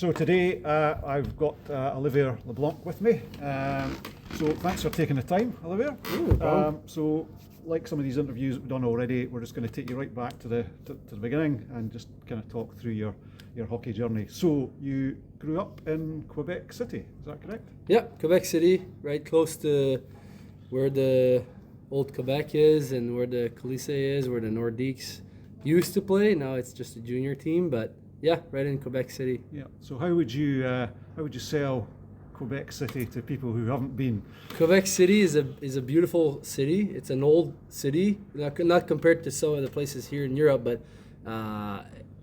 So today I've got Olivier LeBlanc with me. So thanks for taking the time, Olivier. No problem. So like some of these interviews we've done already, we're just going to take you right back to the beginning and just kind of talk through your hockey journey. So you grew up in Quebec City, is that correct? Yeah, Quebec City, right close to where the old Quebec is and where the Colisée is, where the Nordiques used to play. Now it's just a junior team, but yeah, right in Quebec City. Yeah. So how would you sell Quebec City to people who haven't been? Quebec City is a beautiful city. It's an old city, not compared to some of the places here in Europe, but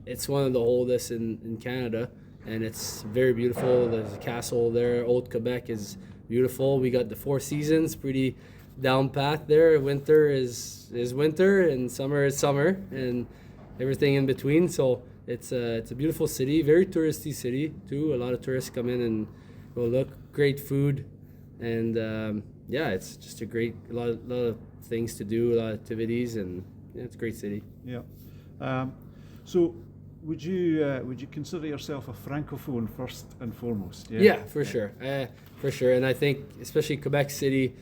it's one of the oldest in Canada, and it's very beautiful. There's a castle there. Old Quebec is beautiful. We got the four seasons, pretty down path there. Winter is winter, and summer is summer, and everything in between. So it's a beautiful city, very touristy city too. A lot of tourists come in and go look. Great food, and yeah, it's just a lot of things to do, a lot of activities, and yeah, it's a great city. Yeah. So would you consider yourself a francophone first and foremost? Yeah, for sure, and I think especially Quebec City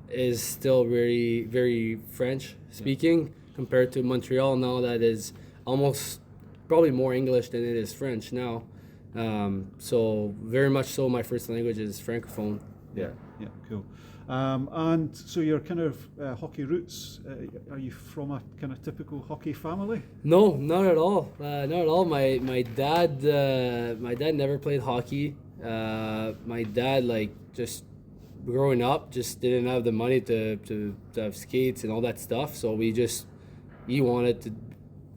is still very, very French speaking compared to Montreal now, that is almost probably more English than it is French now. So very much so my first language is francophone. Yeah, cool. And so your kind of hockey roots, are you from a kind of typical hockey family? No, not at all. Not at all. My dad never played hockey. My dad, like, just growing up, just didn't have the money to have skates and all that stuff. So he wanted to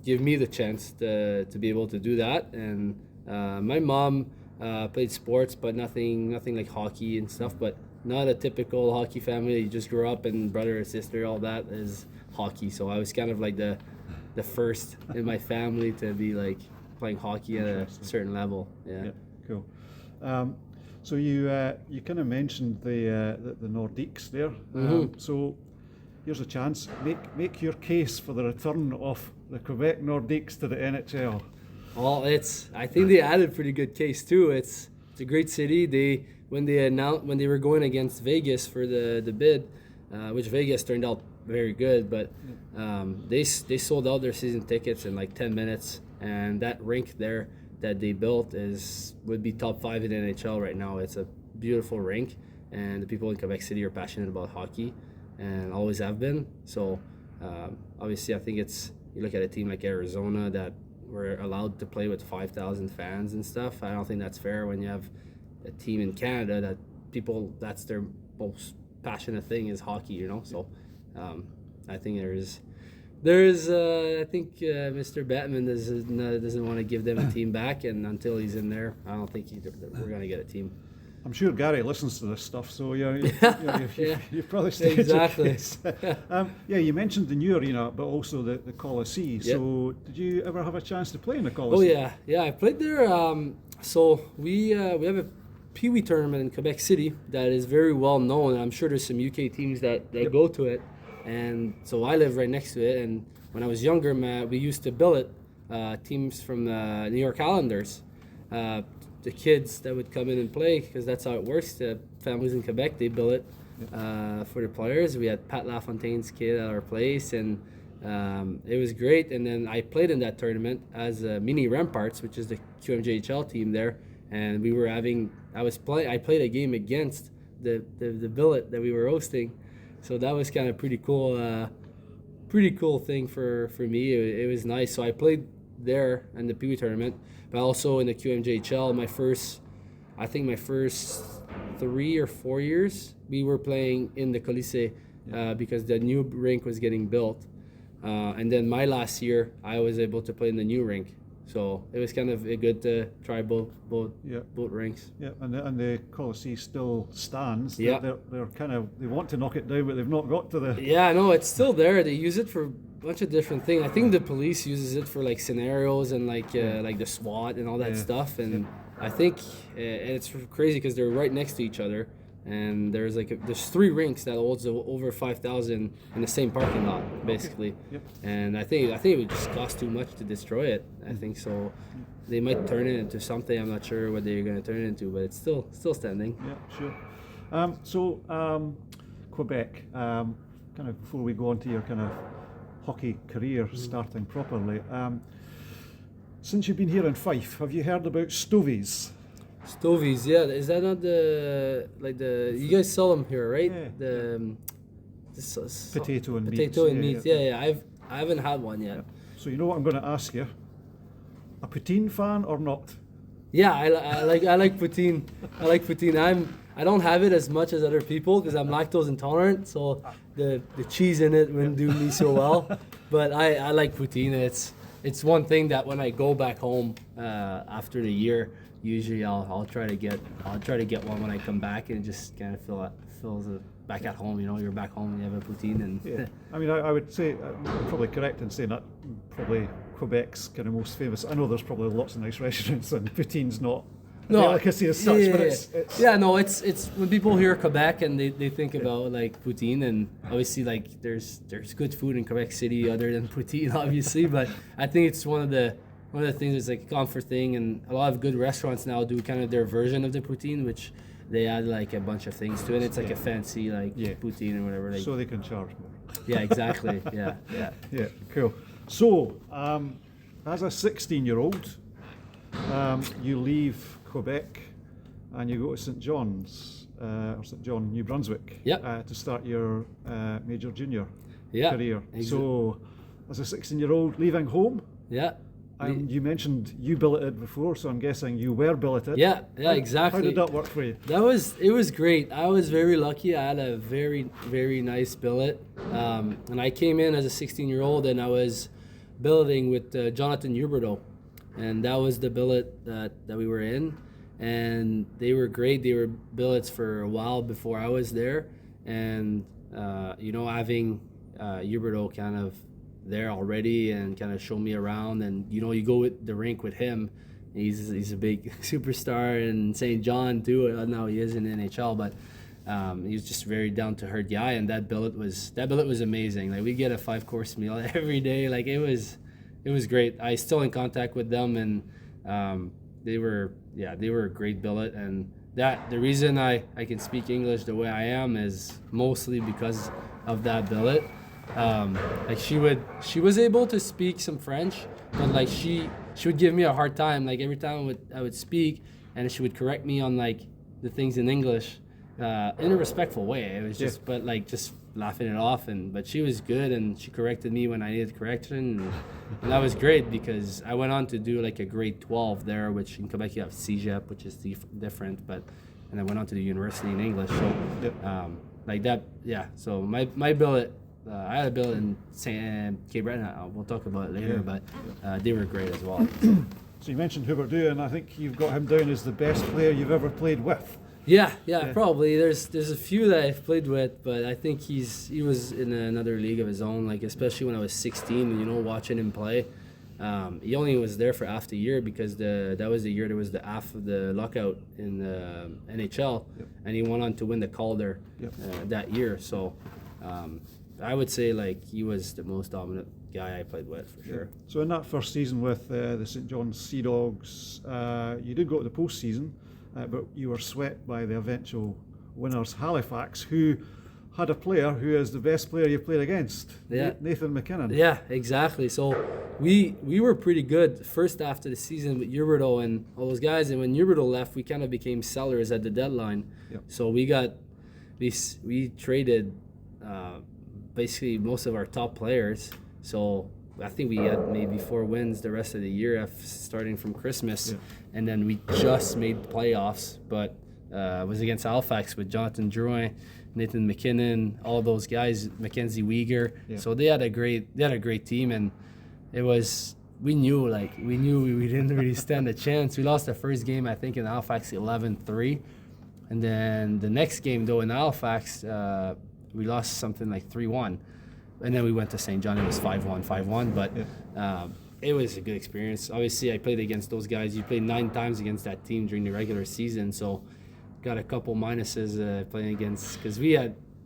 give me the chance to be able to do that. And my mom played sports, but nothing like hockey and stuff. But not a typical hockey family. You just grew up and brother or sister, all that is hockey. So I was kind of like the first in my family to be like playing hockey at a certain level. Yeah, cool. So you kind of mentioned the Nordiques there. So here's a chance. Make your case for the return of the Quebec Nordiques to the NHL. Well, I think they had a pretty good case too. It's a great city. When they were going against Vegas for the bid, which Vegas turned out very good, but they sold out their season tickets in like 10 minutes, and that rink there that they built would be top 5 in NHL right now. It's a beautiful rink, and the people in Quebec City are passionate about hockey and always have been. So obviously I think you look at a team like Arizona that were allowed to play with 5,000 fans and stuff. I don't think that's fair when you have a team in Canada that's their most passionate thing is hockey, So I think I think Mr. Batman doesn't want to give them a team back, and until he's in there, I don't think we're going to get a team. I'm sure Gary listens to this stuff, so you've probably stated exactly. Your case. You mentioned the new arena, but also the Colisée. Yep. So did you ever have a chance to play in the Colisée? Oh yeah, I played there. So we have a Pee Wee tournament in Quebec City that is very well known. I'm sure there's some UK teams that go to it, and so I live right next to it. And when I was younger, we used to billet teams from the New York Islanders. The kids that would come in and play, because that's how it works. The families in Quebec, they billet for the players. We had Pat LaFontaine's kid at our place, and it was great. And then I played in that tournament as Mini Ramparts, which is the QMJHL team there. And I played a game against the billet that we were hosting, so that was kind of pretty cool thing for me. It was nice. So I played there in the Pee Wee tournament, but also in the QMJHL. My first 3 or 4 years, we were playing in the Colisée because the new rink was getting built. And then my last year, I was able to play in the new rink. So it was kind of good to try both rinks. Yeah, and the Colisée still stands. Yeah. They want to knock it down, but they've not got to the. Yeah, no, it's still there. They use it for a bunch of different things. I think the police uses it for like scenarios and like the SWAT and all that stuff. And I think it's crazy because they're right next to each other. And there's there's 3 rinks that holds over 5,000 in the same parking lot, basically. Okay. Yep. And I think it would just cost too much to destroy it. I think so. they might turn it into something. I'm not sure what they're going to turn it into, but it's still standing. Yeah, sure. Quebec, kind of before we go on to your kind of hockey career starting properly, since you've been here in Fife, have you heard about Stovies? Stovies, yeah. Is that not you guys sell them here, right? Yeah. Potato and meat. Potato and meat. Yeah. I haven't had one yet. Yeah. So you know what I'm going to ask you? A poutine fan or not? Yeah, I like poutine. I like poutine. I don't have it as much as other people because I'm lactose intolerant, so the cheese in it wouldn't do me so well. But I like poutine. It's one thing that when I go back home after the year, usually I'll try to get one when I come back, and it just kind of feels back at home. You know, you're back home and you have a poutine. And yeah. I mean, I would say I'm probably correct in saying that probably Quebec's kind of most famous. I know there's probably lots of nice restaurants, and poutine's not a delicacy as such, but it's it's when people hear Quebec and they think about like poutine, and obviously like there's good food in Quebec City other than poutine, obviously, but I think it's one of the things that's like a comfort thing, and a lot of good restaurants now do kind of their version of the poutine, which they add like a bunch of things to it. It's like a fancy poutine or whatever. Like, so they can charge more. Yeah, exactly. Yeah. Yeah, cool. So, as a 16-year-old, you leave Quebec and you go to St. John's, or St. John, New Brunswick, to start your major junior career. Exactly. So, as a 16-year-old, leaving home. Yeah. You mentioned you billeted before, so I'm guessing you were billeted. Yeah, exactly. How did that work for you? It was great. I was very lucky. I had a very, very nice billet. And I came in as a 16-year-old, and I was billeting with Jonathan Huberdeau. And that was the billet that we were in. And they were great. They were billets for a while before I was there. And, having Huberdeau kind of there already and kind of show me around, and you go with the rink with him. He's a big superstar in St. John too. Now he is in the NHL, but he's just very down to earth guy, and that billet was amazing. Like, we get a 5-course meal every day. Like, it was great. I still in contact with them, and they were a great billet, and that the reason I can speak English the way I am is mostly because of that billet. Like, she was able to speak some French, but like she would give me a hard time. Like, every time I would speak, and she would correct me on like the things in English, in a respectful way. It was just, but like just laughing it off. But she was good, and she corrected me when I needed correction, and that was great because I went on to do like a grade 12 there, which in Quebec you have CEGEP, which is different, and I went on to the university in English. So like that, yeah. So my billet. I had a billet in Cape Breton. We'll talk about it later, but they were great as well. So you mentioned Huberdeau, and I think you've got him down as the best player you've ever played with. Yeah, probably. There's a few that I've played with, but I think he was in another league of his own. Like, especially when I was 16, watching him play. He only was there for half the year because that was the year there was the half of the lockout in the NHL, and he went on to win the Calder that year. So. I would say like he was the most dominant guy I played with for sure. So in that first season with the St. John's Sea Dogs, you did go to the postseason, but you were swept by the eventual winners, Halifax, who had a player who is the best player you've played against, Nathan McKinnon. Yeah, exactly. So we were pretty good first after the season with Huberdeau and all those guys, and when Huberdeau left, we kind of became sellers at the deadline. Yep. So we traded. Basically most of our top players. So I think we had maybe 4 wins the rest of the year starting from Christmas. And then we just made the playoffs, but it was against Halifax with Jonathan Drouin, Nathan McKinnon, all those guys, Mackenzie Weegar. So they had a great team, and we knew we didn't really stand a chance. We lost the first game, I think, in Halifax 11-3. And then the next game though in Halifax, we lost something like 3-1, and then we went to St. John. It was 5-1, but it was a good experience. Obviously, I played against those guys. You played 9 times against that team during the regular season, so got a couple minuses playing against, because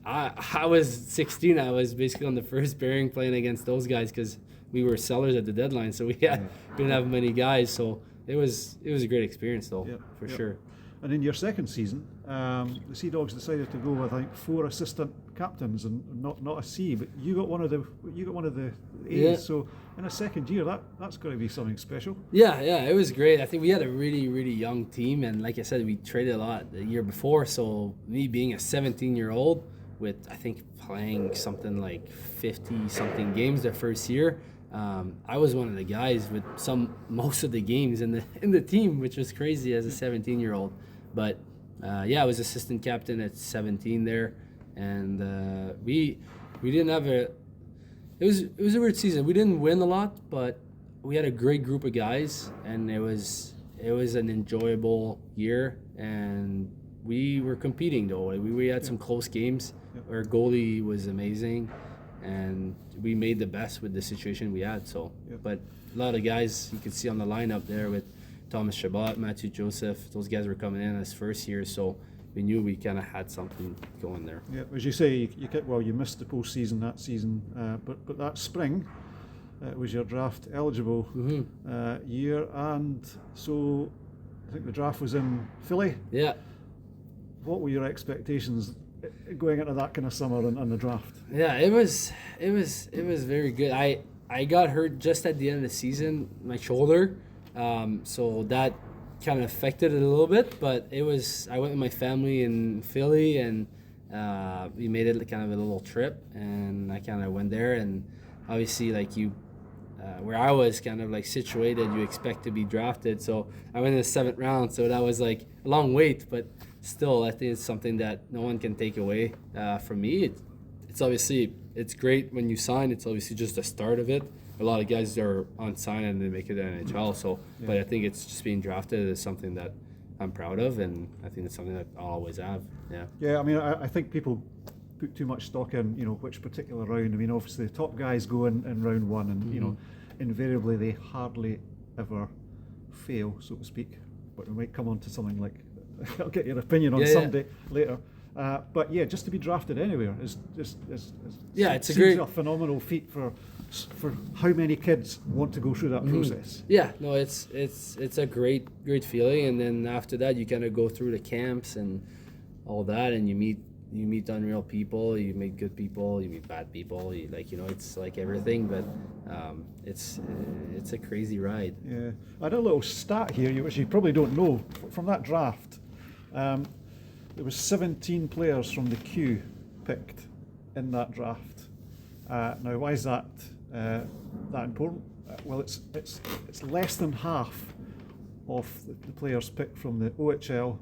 I was 16. I was basically on the first pairing playing against those guys because we were sellers at the deadline, so we didn't have many guys. So it was a great experience though, for sure. And in your second season, the Sea Dogs decided to go with I think 4 assistant captains and not a C, but you got one of the A's. Yeah. So in a second year, that's got to be something special. Yeah, it was great. I think we had a really, really young team, and like I said, we traded a lot the year before. So me being a 17-year-old with I think playing something like 50-something games the first year, I was one of the guys with most of the games in the team, which was crazy as a 17-year-old. But I was assistant captain at 17 there, and we didn't have a. It was a weird season. We didn't win a lot, but we had a great group of guys, and it was an enjoyable year. And we were competing though. We had some close games. Our goalie was amazing, and we made the best with the situation we had. So, but a lot of guys you could see on the lineup there with Thomas Chabot, Matthew Joseph. Those guys were coming in as first year, so we knew we kind of had something going there. Yeah, as you say, you missed the postseason that season, but that spring was your draft eligible year, and so I think the draft was in Philly. Yeah. What were your expectations going into that kind of summer and the draft? Yeah, it was very good. I got hurt just at the end of the season, my shoulder, so that kind of affected it a little bit. But I went with my family in Philly, and we made it kind of a little trip, and I kind of went there, and obviously like where I was kind of like situated, you expect to be drafted. So I went in the 7th round, so that was like a long wait, but still, I think it's something that no one can take away from me. It's obviously, it's great when you sign. It's obviously just the start of it. A lot of guys are on sign and they make it to NHL. So, but I think it's just being drafted is something that I'm proud of, and I think it's something that I'll always have. Yeah. Yeah, I mean, I think people put too much stock in, which particular round. I mean, obviously the top guys go in round 1, and invariably they hardly ever fail, so to speak. But we might come on to something like. I'll get your opinion on someday later. But yeah, just to be drafted anywhere is it's a phenomenal feat for how many kids want to go through that process. Yeah, no, it's a great feeling, and then after that you kind of go through the camps and all that, and you meet unreal people, you meet good people, you meet bad people, it's like everything, but it's a crazy ride. Yeah, I had a little stat here, which you probably don't know, from that draft. There was 17 players from the Q picked in that draft. Now, why is that important? Well, it's less than half of the players picked from the OHL,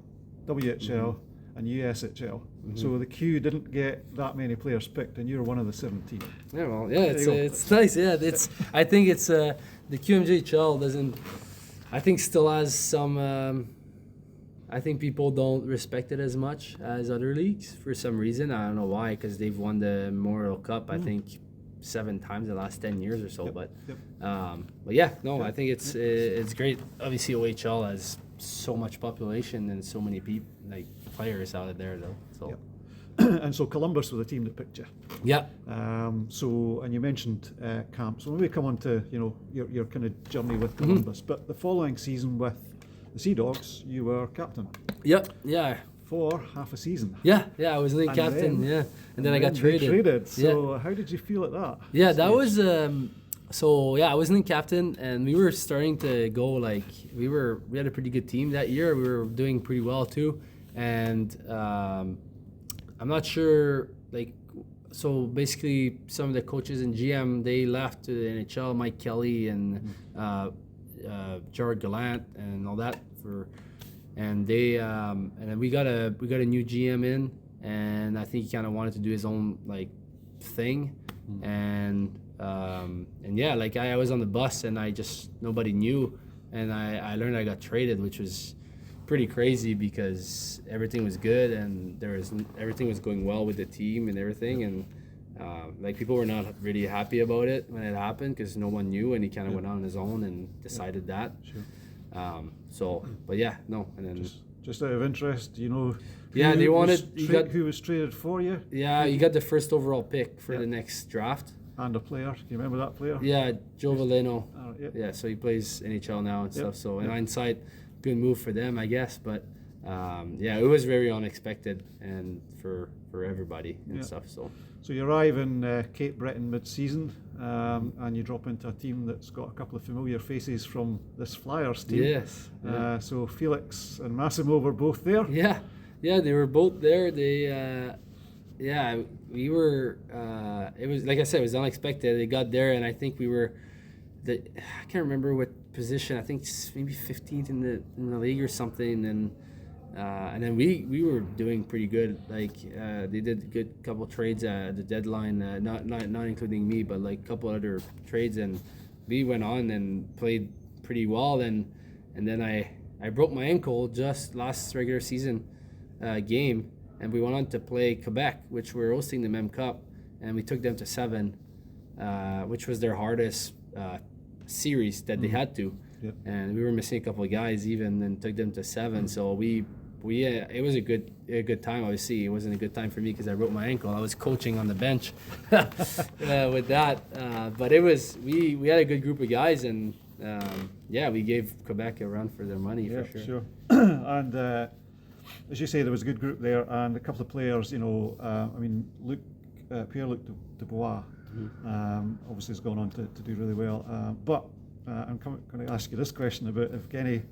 WHL, and USHL. So the Q didn't get that many players picked, and you're one of the 17. Yeah, well, yeah, it's nice. Yeah, I think it's the QMJHL doesn't. I think still has some. I think people don't respect it as much as other leagues for some reason. I don't know why, because they've won the Memorial Cup, I think 7 times in the last 10 years or so. But yeah, no, I think it's great. Obviously, OHL has so much population and so many people, like players out there, though. So. And so Columbus were the team that picked you. Yeah. So, and you mentioned camp. So maybe come on to your kind of journey with Columbus. But the following season with the Sea Dogs, you were captain. Yep. Yeah. For half a season. Yeah. I was the captain. And then I got traded. So how did you feel at that? Yeah, that was. I was the captain, and we were starting to go like we had a pretty good team that year. We were doing pretty well too, and I'm not sure so basically some of the coaches and GM, they left to the NHL, Mike Kelly and Jared Gallant and all that and then we got a new GM in, and I think he kind of wanted to do his own thing, and I was on the bus and nobody knew, and I learned I got traded, which was pretty crazy because everything was good and everything was going well with the team and everything, and people were not really happy about it when it happened because no one knew, and he kind of went on his own and decided that. Sure. And then just out of interest, who they wanted who was traded for you? Yeah, you got the first overall pick for the next draft. and a player. Can you remember that player? Yeah, Joe Valeno. Yep. Yeah, so he plays NHL now and Yep. stuff. So in hindsight, good move for them, I guess. But yeah, it was very unexpected and for everybody and stuff. So you arrive in Cape Breton mid-season, and you drop into a team that's got a couple of familiar faces from this Flyers team. Yes. So Felix and Massimo were both there. Yeah, they were both there. They, we were. It was like I said, it was unexpected. They got there, and I think we were. I can't remember what position. I think maybe 15th in the league or something, and then we were doing pretty good. Like they did a good couple trades at the deadline, not including me, but like a couple other trades, and we went on and played pretty well. And then I broke my ankle just last regular season game, and we went on to play Quebec, which were hosting the Mem Cup, and we took them to 7, which was their hardest series that they had to. Yep. And we were missing a couple of guys even, and took them to 7. So we it was a good time. Obviously, it wasn't a good time for me because I broke my ankle. I was coaching on the bench with that, but it was we had a good group of guys, and we gave Quebec a run for their money for sure. And as you say, there was a good group there, and a couple of players. Pierre-Luc Dubois, obviously has gone on to do really well. But I'm going to ask you this question about Evgeny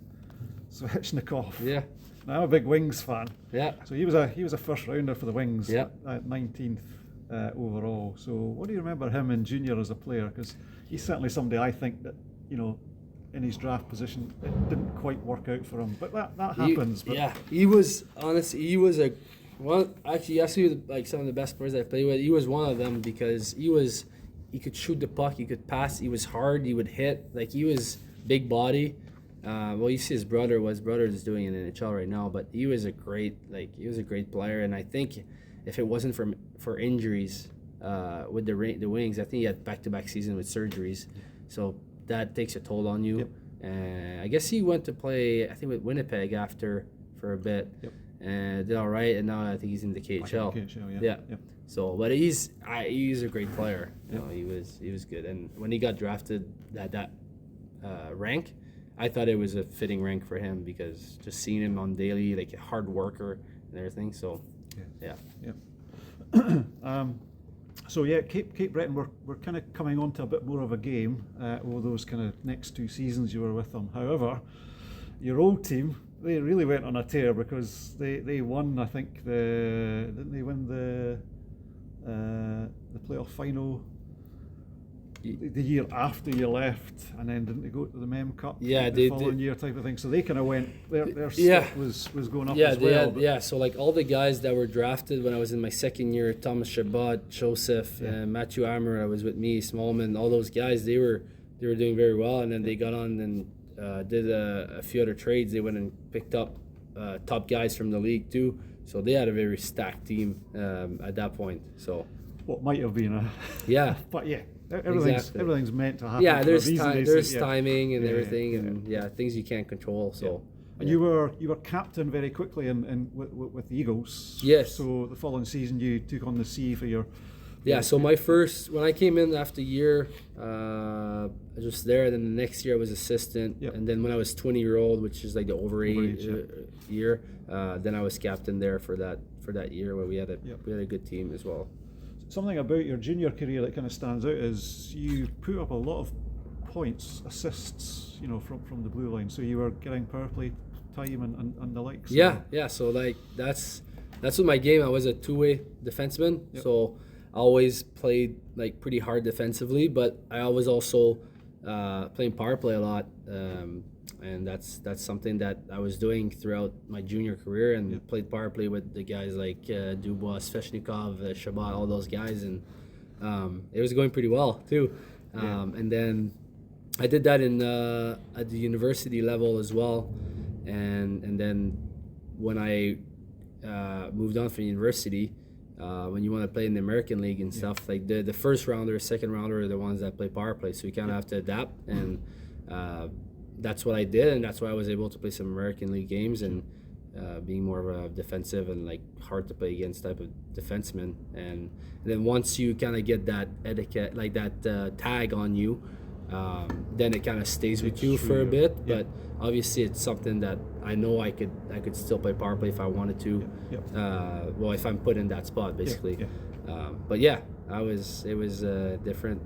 Svechnikov. Yeah. Now, I'm a big Wings fan. Yeah. So he was a first rounder for the Wings at 19th overall. So what do you remember him in junior as a player? Because he's certainly somebody I think that in his draft position it didn't quite work out for him. But that happens. He was a one. Actually, actually, like some of the best players I played with, he was one of them because he could shoot the puck, he could pass, he was hard, he would hit. Like he was big body. You see his brother is doing it in NHL right now, but he was a great player, and I think if it wasn't for injuries with the Wings, I think he had back-to-back season with surgeries, so that takes a toll on you. Yep. And I guess he went to play, I think, with Winnipeg after for a bit, and did all right, and now I think he's in the KHL. Yep. So, but he's a great player. You know, he was good, and when he got drafted that rank, I thought it was a fitting rank for him because just seeing him on daily, like a hard worker and everything. So, Cape Breton we're kind of coming on to a bit more of a game over those kind of next 2 seasons you were with them. However, your old team, they really went on a tear because they won. I think didn't they win the playoff final the year after you left, and then didn't they go to the Mem Cup the following year type of thing? So they kind of went, their step was going up as well. So like all the guys that were drafted when I was in my second year, Thomas Chabot, Joseph, Matthew Armour, I was with me, Smallman, all those guys, they were doing very well, and then they got on and did a few other trades. They went and picked up top guys from the league too. So they had a very stacked team at that point. So what might have been but everything's meant to happen. Yeah, there's timing and everything, and things you can't control. So, and you were captain very quickly with the Eagles. Yes. So the following season you took on the C for your. So my when I came in after a year, I was just there. Then the next year I was assistant, and then when I was 20-year-old, which is like the overage year, then I was captain there for that year where we had a good team as well. Something about your junior career that kind of stands out is you put up a lot of points, assists, from the blue line. So you were getting power play time and the likes. So like that's what my game. I was a two-way defenseman, so I always played like pretty hard defensively, but I was also playing power play a lot, and that's something that I was doing throughout my junior career, and played power play with the guys like Dubois, Svechnikov, Chabot, all those guys, and it was going pretty well too. And then I did that at the university level as well, and then when I moved on from university, when you want to play in the American League and stuff, like the first rounder, second rounder are the ones that play power play, so you kind of have to adapt, and that's what I did, and that's why I was able to play some American League games, and being more of a defensive and like hard to play against type of defenseman. And then once you kind of get that etiquette, like that tag on you, then it kind of stays with you for a bit. Yeah. But obviously, it's something that I know I could still play power play if I wanted to. Yeah. Well, if I'm put in that spot, basically. Yeah. Yeah. But yeah, it was a different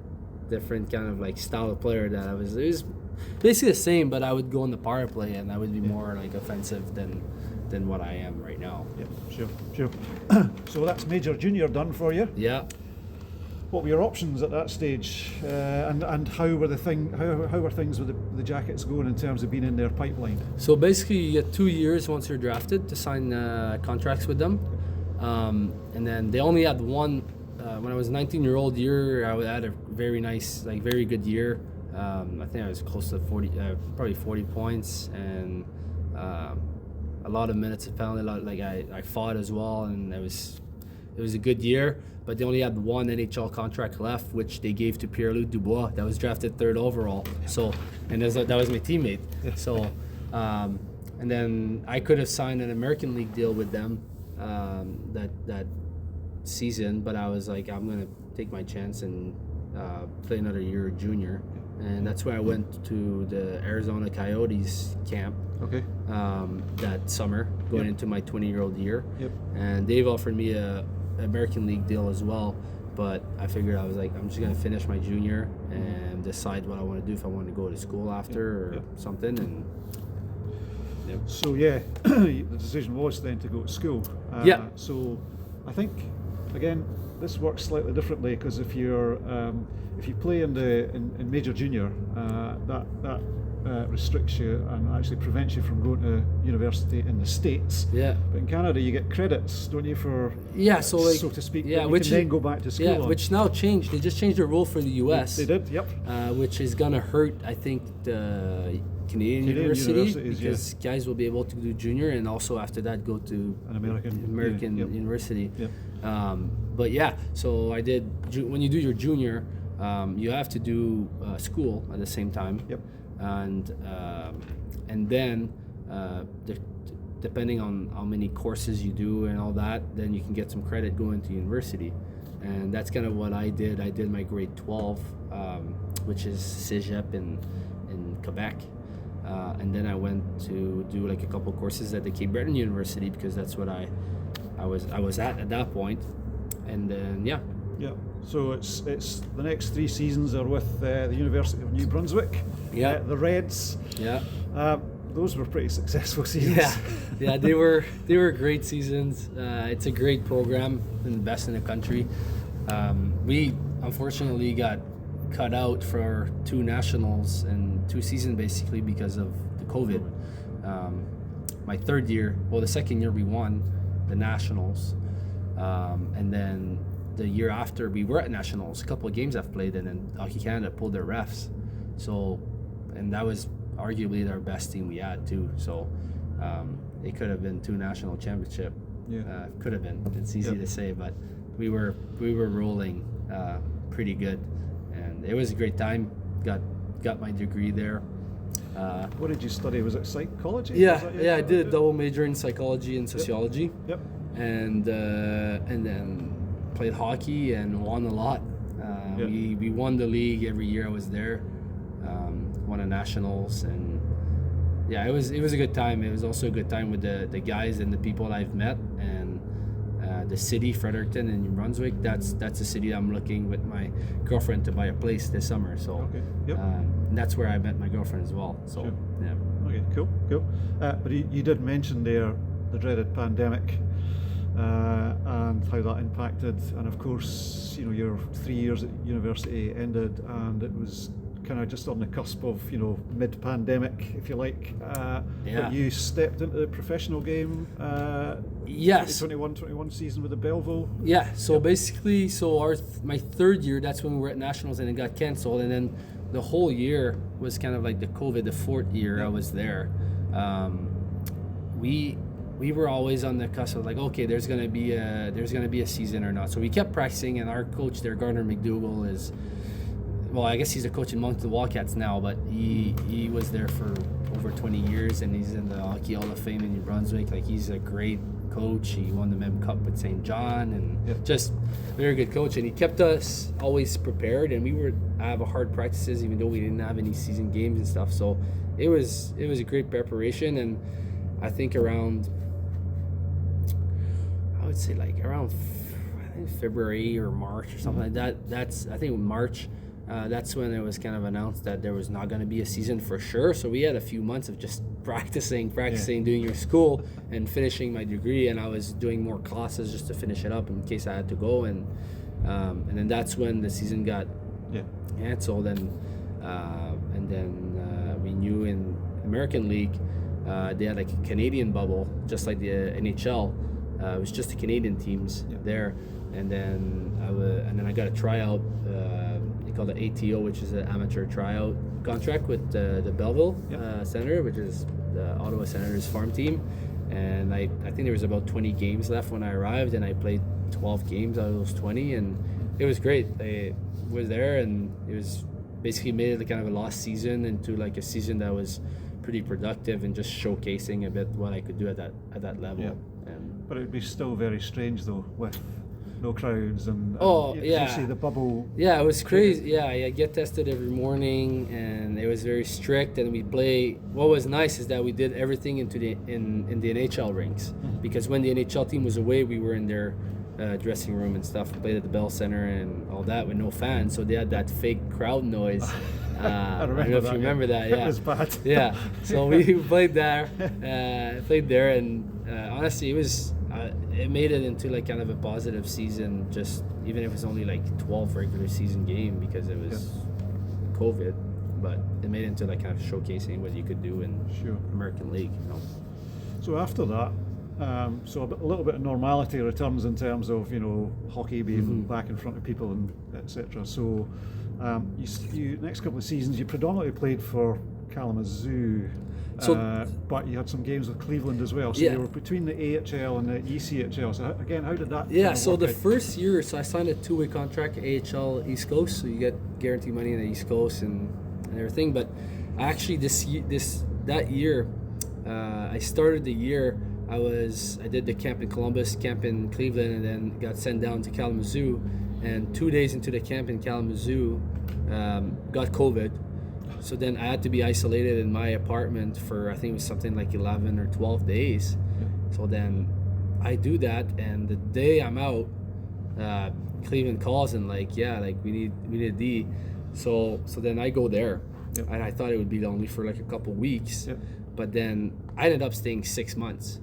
kind of like style of player that it was basically the same, but I would go in the power play and I would be more like offensive than what I am right now. Yeah, sure. So that's major junior done for you. Yeah. What were your options at that stage, and how were things with the Jackets going in terms of being in their pipeline? So basically, you get 2 years once you're drafted to sign contracts with them, and then they only had one. When I was 19-year-old year, I had a very nice, like very good year. I think I was close to 40, probably 40 points, and a lot of minutes of penalty. Like I fought as well, and it was a good year. But they only had one NHL contract left, which they gave to Pierre-Luc Dubois, that was drafted 3rd overall. So, and that was my teammate. So, and then I could have signed an American League deal with them that season, but I was like, I'm gonna take my chance and play another year junior, and that's where I went to the Arizona Coyotes camp. Okay. That summer, going into my 20-year-old year. Yep. And they've offered me a American League deal as well, but I figured I was like, I'm just gonna finish my junior and decide what I want to do, if I want to go to school after or something. And so the decision was then to go to school. So I think again this works slightly differently, because if you play in major junior, that restricts you and actually prevents you from going to university in the States. Yeah. But in Canada, you get credits, don't you, for so to speak. Yeah, which can then go back to school. Yeah, which now changed. They just changed the rule for the U.S. They did. Yep. Which is gonna hurt, I think, the Canadian universities, because guys will be able to do junior and also after that go to an American university. Yep. But yeah, so I did. When you do your junior, you have to do school at the same time. Yep. And then depending on how many courses you do and all that, then you can get some credit going to university, and that's kind of what I did. I did my grade 12, which is Cégep in Quebec, and then I went to do like a couple courses at the Cape Breton University, because that's what I was at that point, and then Yeah. So it's the next 3 seasons are with the University of New Brunswick. Yeah. The Reds. Yeah. Those were pretty successful seasons. Yeah. They were great seasons. It's a great program, and the best in the country. We unfortunately got cut out for 2 nationals and 2 seasons basically because of the COVID. My 3rd year, the 2nd year we won the nationals, and then the year after we were at nationals, a couple of games I've played, and then Hockey Canada pulled their refs. So, and that was arguably our best team we had too. So, it could have been 2 national championship. Yeah. Could have been. It's easy to say, but we were rolling pretty good, and it was a great time. Got my degree there. What did you study? Was it psychology? I did a double major in psychology and sociology. Yep. And then played hockey and won a lot. We won the league every year I was there. Won a nationals, and it was a good time. It was also a good time with the guys and the people I've met, and the city, Fredericton and New Brunswick. That's the city I'm looking with my girlfriend to buy a place this summer. So and that's where I met my girlfriend as well. So Okay, cool. But you did mention there the dreaded pandemic. And how that impacted, and of course, your 3 years at university ended, and it was kind of just on the cusp of, mid-pandemic, if you like. But you stepped into the professional game. Yes. 2021 season with the Belleville. Yeah. So basically, my 3rd year, that's when we were at nationals, and it got canceled, and then the whole year was kind of like the COVID. The 4th year I was there. We were always on the cusp of like, okay, there's gonna be a season or not. So we kept practicing, and our coach there, Gardner McDougall, is, I guess he's a coach in Moncton Wildcats now, but he was there for over 20 years, and he's in the Hockey Hall of Fame in New Brunswick. Like, he's a great coach. He won the Mem Cup with St. John, and just very good coach. And he kept us always prepared, and we would have hard practices even though we didn't have any season games and stuff. So it was a great preparation. And I think around February or March or something like that. I think March. That's when it was kind of announced that there was not going to be a season for sure. So we had a few months of just practicing, doing your school, and finishing my degree. And I was doing more classes just to finish it up in case I had to go. And then that's when the season got canceled. And then we knew in American League they had like a Canadian bubble, just like the NHL. It was just the Canadian teams there. And then I got a tryout. They call it ATO, which is an amateur tryout contract with the Belleville Senator, which is the Ottawa Senators farm team. And I think there was about 20 games left when I arrived, and I played 12 games out of those 20, and it was great. I was there, and it was basically made it kind of a lost season into like a season that was pretty productive and just showcasing a bit what I could do at that level. Yeah. But it'd be still very strange though with no crowds and you see the bubble. Yeah, it was crazy. Yeah, I get tested every morning, and it was very strict. And we play. What was nice is that we did everything in the NHL rinks, because when the NHL team was away, we were in their dressing room and stuff. We played at the Bell Center and all that with no fans, so they had that fake crowd noise. I don't know if you remember that. Yeah, it was bad. Yeah, so we played there, and honestly, it made it into like kind of a positive season. Just even if it was only like 12 regular season game because it was COVID, but it made it into like kind of showcasing what you could do in American League. You know. So after that. So a little bit of normality returns in terms of hockey being back in front of people and etc. So you next couple of seasons you predominantly played for Kalamazoo, but you had some games with Cleveland as well. So you were between the AHL and the ECHL. So again, how did that? Yeah. So the first year, I signed a 2-way contract, AHL East Coast. So you get guaranteed money in the East Coast and everything. But actually, that year, I started the year. I did the camp in Columbus, camp in Cleveland, and then got sent down to Kalamazoo. And 2 days into the camp in Kalamazoo, got COVID. So then I had to be isolated in my apartment for, I think it was something like 11 or 12 days. So then I do that, and the day I'm out, Cleveland calls and we need a D. So then I go there, and I thought it would be only for like a couple weeks, but then I ended up staying 6 months.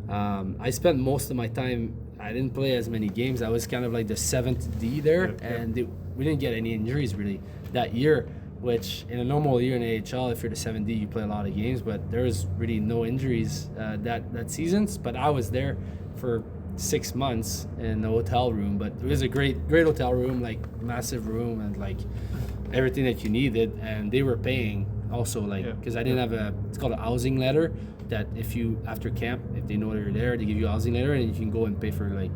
I spent most of my time, I didn't play as many games. I was kind of like the 7th D there, and we didn't get any injuries really that year, which in a normal year in AHL, if you're the 7th D, you play a lot of games, but there was really no injuries that season. But I was there for 6 months in the hotel room, but it was a great hotel room, like massive room and like everything that you needed, and they were paying also because I didn't have it's called a housing letter, that if you after camp, if they know you're there, they give you a housing letter and you can go and pay for like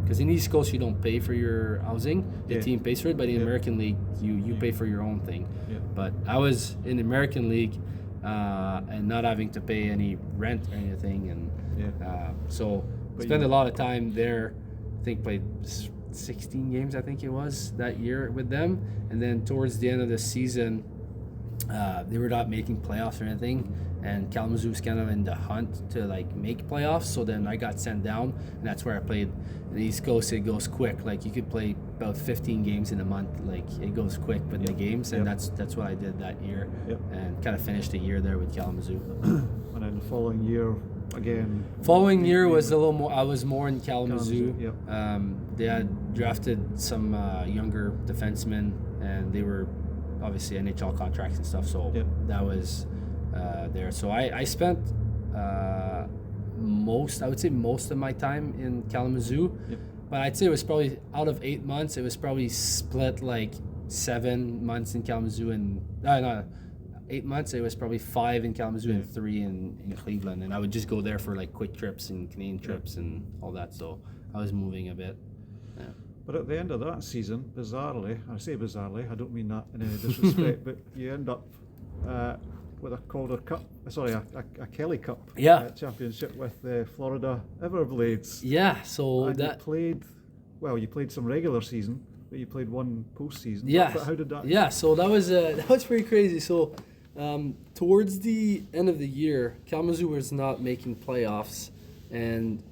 because in East Coast you don't pay for your housing, the team pays for it, but in American League you pay for your own thing. But I was in the American League and not having to pay any rent or anything, and so spent a lot of time there. I think played 16 games I think it was that year with them, and then towards the end of the season they were not making playoffs or anything, and Kalamazoo was kind of in the hunt to like make playoffs. So then I got sent down, and that's where I played. In the East Coast, it goes quick. Like you could play about 15 games in a month. Like it goes quick with the games, and that's what I did that year, and kind of finished the year there with Kalamazoo. And then the following year, again. Following year was a little more. I was more in Kalamazoo. They had drafted some younger defensemen, and they were obviously NHL contracts and stuff. So that was there. So I spent most of my time in Kalamazoo, but I'd say it was probably out of 8 months, it was probably split like 7 months in Kalamazoo and 8 months. It was probably 5 in Kalamazoo and 3 in Cleveland, and I would just go there for like quick trips and Canadian trips and all that. So I was moving a bit. But at the end of that season, bizarrely, I say bizarrely, I don't mean that in any disrespect, but you end up with a Calder Cup, a Kelly Cup championship with the Florida Everblades. Yeah, so And you played some regular season, but you played one postseason. Yeah. But how did that? Yeah, so that was pretty crazy. So towards the end of the year, Kalamazoo was not making playoffs, and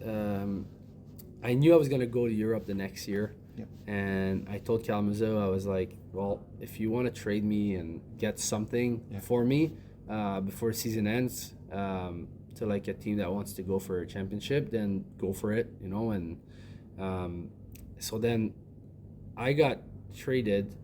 I knew I was going to go to Europe the next year. Yep. And I told Kalamazoo, I was like, well, if you want to trade me and get something for me before the season ends, to like a team that wants to go for a championship, then go for it, you know. And so then I got traded,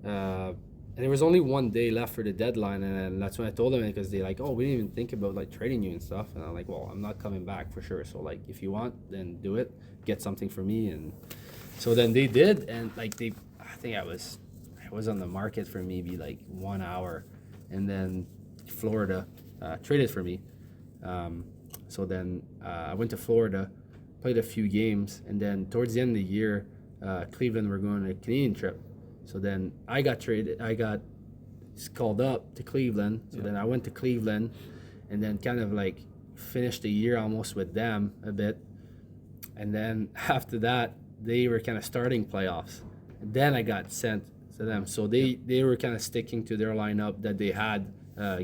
and there was only one day left for the deadline, and that's when I told them, because they like, oh, we didn't even think about like trading you and stuff. And I'm like, well, I'm not coming back for sure. So like, if you want, then do it, get something for me. And so then they did, and like I think I was on the market for maybe like 1 hour, and then Florida traded for me. So then I went to Florida, played a few games, and then towards the end of the year, Cleveland were going on a Canadian trip. So then I got called up to Cleveland. So then I went to Cleveland, and then kind of like finished the year almost with them a bit. And then after that, they were kind of starting playoffs. And then I got sent to them. So they were kind of sticking to their lineup that they had.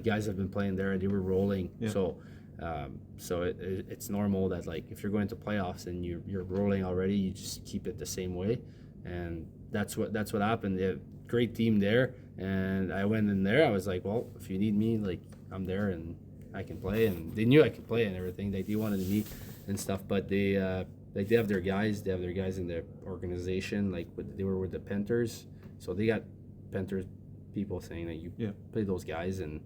Guys have been playing there, and they were rolling. Yeah. So it's normal that like if you're going to playoffs and you're rolling already, you just keep it the same way. And that's what happened. They have a great team there, and I went in there. I was like, well, if you need me, like I'm there and I can play. And they knew I could play and everything. They wanted me and stuff, but they have their guys. They have their guys in their organization. Like they were with the Panthers, so they got Panthers people saying that you play those guys, and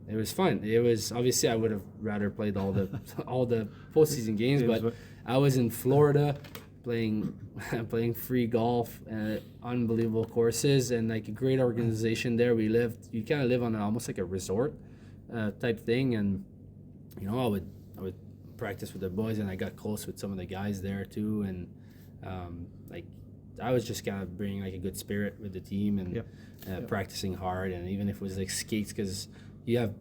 it was fun. It was obviously I would have rather played all the postseason games, but I was in Florida playing free golf, unbelievable courses, and like a great organization there. You kind of live on almost like a resort type thing, and you know I would practice with the boys, and I got close with some of the guys there too, and like I was just kind of bringing like a good spirit with the team, and practicing hard, and even if it was like skates, because you have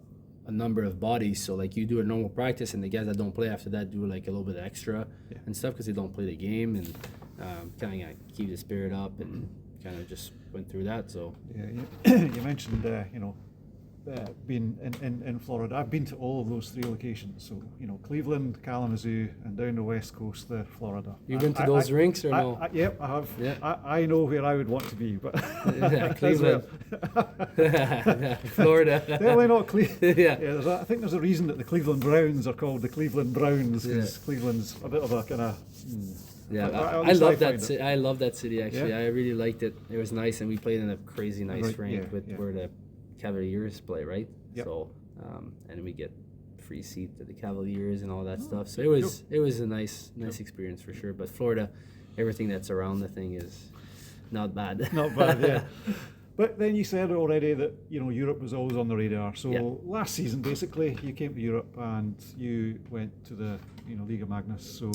a number of bodies, so like you do a normal practice, and the guys that don't play after that do like a little bit extra and stuff because they don't play the game, and kind of keep the spirit up, and kind of just went through that. So you mentioned being in Florida. I've been to all of those three locations. So Cleveland, Kalamazoo, and down the west coast there, Florida. You've been to those rinks or no? Yep, I have. Yeah. I know where I would want to be, but Cleveland, Florida. Definitely not Cleveland. I think there's a reason that the Cleveland Browns are called the Cleveland Browns, because Cleveland's a bit of a kind of. I love that city. I love that city actually. I really liked it. It was nice, and we played in a crazy nice rink where the Cavaliers play, right? Yep. So, and we get free seat to the Cavaliers and all that stuff. So it was a nice experience for sure. But Florida, everything that's around the thing is not bad. Not bad, yeah. But then you said already that Europe was always on the radar. So last season, basically, you came to Europe and you went to the Liga Magnus. So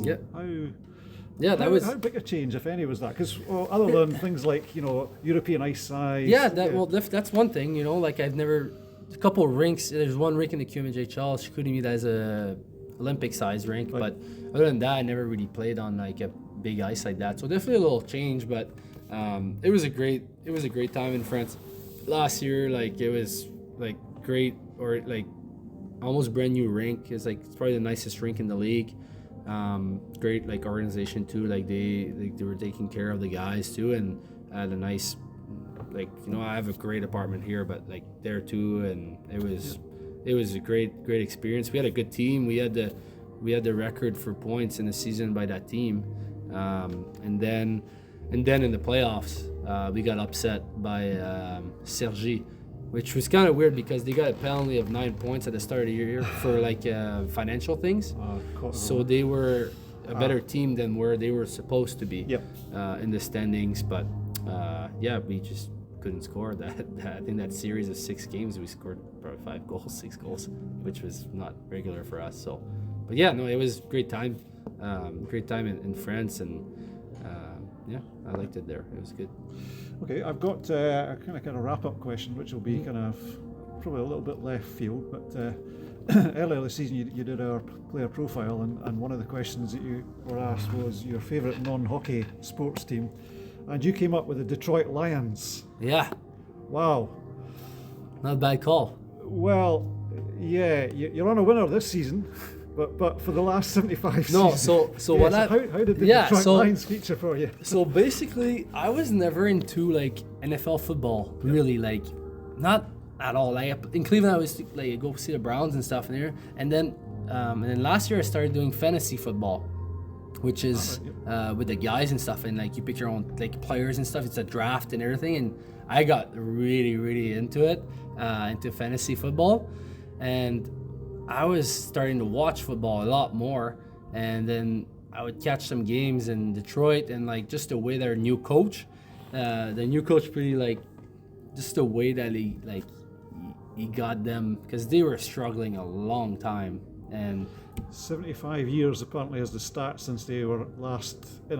how big a change, if any, was that? Because other than things like European ice size. That's one thing. Like I've never a couple of rinks. There's one rink in the QMJHL, Chicoutimi, that is a Olympic size rink. Right. But other than that, I never really played on like a big ice like that. So definitely a little change, but it was a great time in France. Last year, like it was like great, or like almost brand new rink. It's probably the nicest rink in the league. Great like organization too, like they were taking care of the guys too, and I had a nice I have a great apartment here, but like there too, and it was a great experience. We had a good team. We had the record for points in the season by that team, and then in the playoffs we got upset by Cergy, which was kind of weird because they got a penalty of 9 points at the start of the year for like financial things. So they were a better team than where they were supposed to be in the standings. But we just couldn't score. I think that series of 6 games we scored probably 6 goals, which was not regular for us. So, but it was great time. Great time in France, and I liked it there. It was good. Okay, I've got a kind of wrap-up question, which will be kind of probably a little bit left field, but earlier this season you did our player profile, and one of the questions that you were asked was your favourite non-hockey sports team, and you came up with the Detroit Lions. Yeah, Wow. not a bad call. Well, yeah, you're on a winner this season, but for the last 75 No, seasons. so what I how did the yeah, Detroit so- Lions feature for you? So basically, I was never into like NFL football, really, like not at all. Like in Cleveland, I was like go see the Browns and stuff in there, and then last year I started doing fantasy football, which is with the guys and stuff, and like you pick your own like players and stuff. It's a draft and everything, and I got really into it, into fantasy football, and I was starting to watch football a lot more, and then I would catch some games in Detroit, and like just the way their new coach, pretty like, just the way that he got them, because they were struggling a long time, and 75 years apparently is the stat since they were last they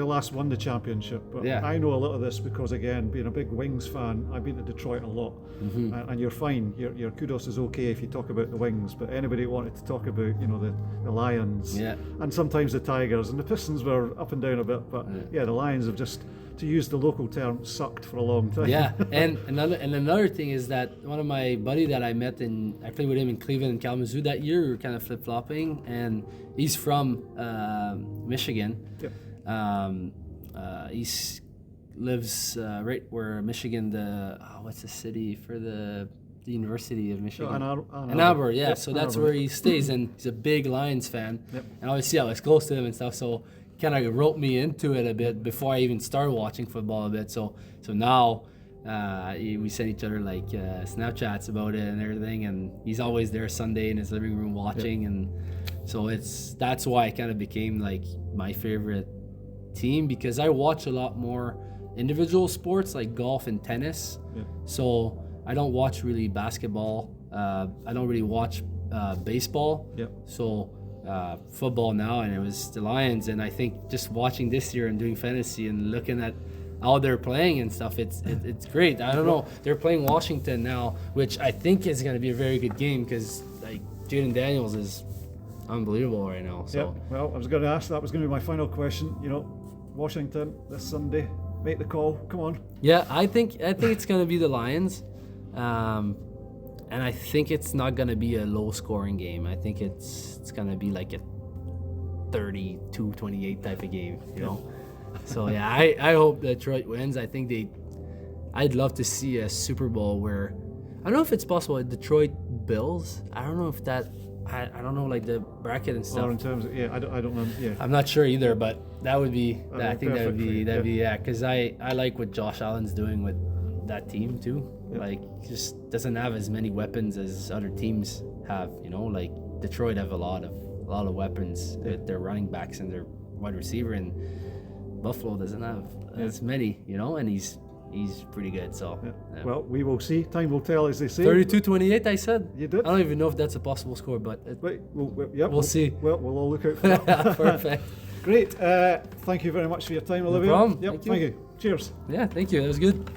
last won the championship. But Yeah. I know a lot of this because, again, being a big Wings fan, I've been to Detroit a lot, and you're fine. Your kudos is okay if you talk about the Wings, but anybody wanted to talk about the Lions, Yeah. and sometimes the Tigers, and the Pistons were up and down a bit, but the Lions have just, to use the local term, sucked for a long time. yeah. And another thing is that one of my buddy that I met I played with him in Cleveland and Kalamazoo that year. We were kind of flip flopping, and he's from Michigan. Yep. He lives right where Michigan. What's the city for the University of Michigan? Ann Arbor, yeah. Yep, So Ann that's Arbor. where he stays, and he's a big Lions fan. Yep. And obviously I was close to him and stuff, so kind of roped me into it a bit before I even started watching football a bit. So now we send each other like Snapchats about it and everything, and he's always there Sunday in his living room watching, and so that's why it kind of became like my favorite team, because I watch a lot more individual sports like golf and tennis. Yeah. So I don't watch really basketball. I don't really watch baseball. Yep. So football now, and it was the Lions, and I think just watching this year and doing fantasy and looking at how they're playing and stuff, it's great. I don't know, they're playing Washington now, which I think is going to be a very good game, because like Jaden Daniels is unbelievable right now. So Yeah, well, I was going to ask, that was going to be my final question. Washington this Sunday, make the call. Come on. yeah, I think it's going to be the Lions, and I think it's not going to be a low scoring game. I think it's going to be like a 32-28 type of game, So yeah, I hope Detroit wins. I'd love to see a Super Bowl where, I don't know if it's possible, Detroit Bills. I don't know if that, I don't know, like the bracket and stuff. Or in terms of, I don't know. Yeah. I'm not sure either, but that would be, I think perfect for you, because I like what Josh Allen's doing with that team too. Yeah. Like, he just doesn't have as many weapons as other teams have. Like Detroit have a lot of weapons with their running backs and their wide receiver, and Buffalo doesn't have as many. And he's pretty good. So yeah. Well, we will see. Time will tell, as they say. 32-28, I said. You did. I don't even know if that's a possible score, but We'll see. Well, we'll all look out for that. Perfect. Great. Thank you very much for your time, Olivier. problem. Yep. Thank Thank you. you. Cheers. Yeah, thank you. That was good.